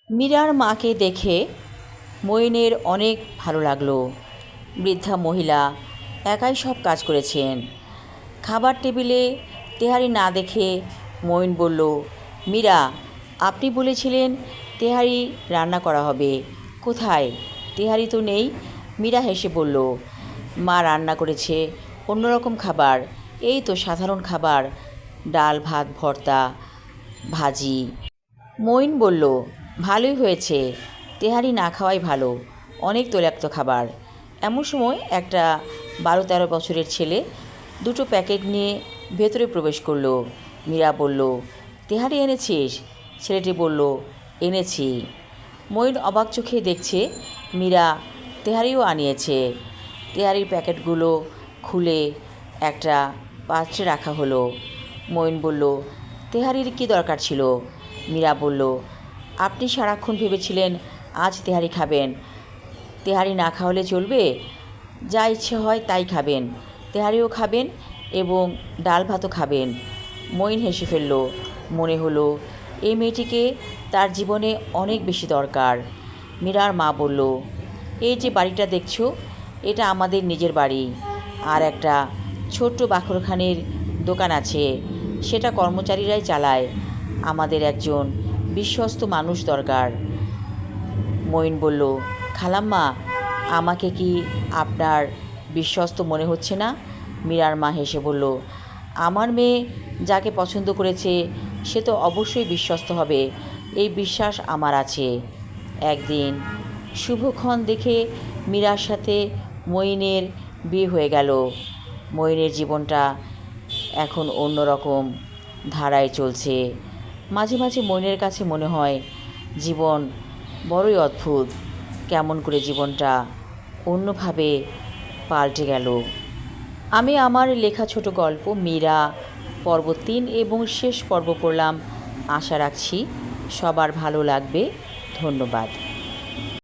মীরার মাকে দেখে মইনের অনেক ভালো লাগলো। বৃদ্ধা মহিলা একাই সব কাজ করেছেন। খাবার টেবিলে তেহারি না দেখে মইন বলল, মীরা, আপনি বলেছিলেন তেহারি রান্না করা হবে, কোথায়? তেহারি তো নেই। মীরা হেসে বলল, মা রান্না করেছে অন্যরকম খাবার, এই তো সাধারণ খাবার, ডাল ভাত ভর্তা ভাজি। মইন বলল, ভালোই হয়েছে, তেহারি না খাওয়াই ভালো, অনেক তৈলাক্ত খাবার। এমন সময় একটা 12-13 বছরের ছেলে দুটো প্যাকেট নিয়ে ভেতরে প্রবেশ করলো। মীরা বলল, তেহারি এনেছিস? ছেলেটি বলল, এনেছি। মইন অবাক চোখে দেখছে মীরা তেহারিও আনিয়েছে। তেহারির প্যাকেটগুলো খুলে একটা পাত্রে রাখা হলো। মইন বলল, তেহারির কী দরকার ছিল? মীরা বলল, আপনি সারাক্ষণ ভেবেছিলেন আজ তেহারি খাবেন, তেহারি না খাওয়ালে চলবে? যা ইচ্ছে হয় তাই খাবেন, তেহারিও খাবেন এবং ডাল ভাতও খাবেন। মইন হেসে ফেলল। মনে হলো এই মেয়েটিকে তার জীবনে অনেক বেশি দরকার। মীরার মা বলল, এই যে বাড়িটা দেখছো, এটা আমাদের নিজের বাড়ি। আর একটা ছোট্ট বাখরখানির দোকান আছে, সেটা কর্মচারীরাই চালায়। আমাদের একজন বিশ্বস্ত মানুষ দরকার। মইন বলল, খালাম্মা, আমাকে কি আপনার বিশ্বস্ত মনে হচ্ছে না? মীরার মা হেসে বলল, আমার মেয়ে যাকে পছন্দ করেছে সে তো অবশ্যই বিশ্বস্ত হবে, এই বিশ্বাস আমার আছে। একদিন শুভক্ষণ দেখে মীরার সাথে মইনের বিয়ে হয়ে গেল। মইনের জীবনটা এখন অন্যরকম ধারায় চলছে। মাঝে মাঝে মইনের কাছে মনে হয় জীবন বড়ই অদ্ভুত, কেমন করে জীবনটা অন্যভাবে পাল্টে গেল। আমি আমার লেখা ছোট গল্প মীরা পর্ব 3 এবং শেষ পর্ব পড়লাম। আশা রাখছি সবার ভালো লাগবে। ধন্যবাদ।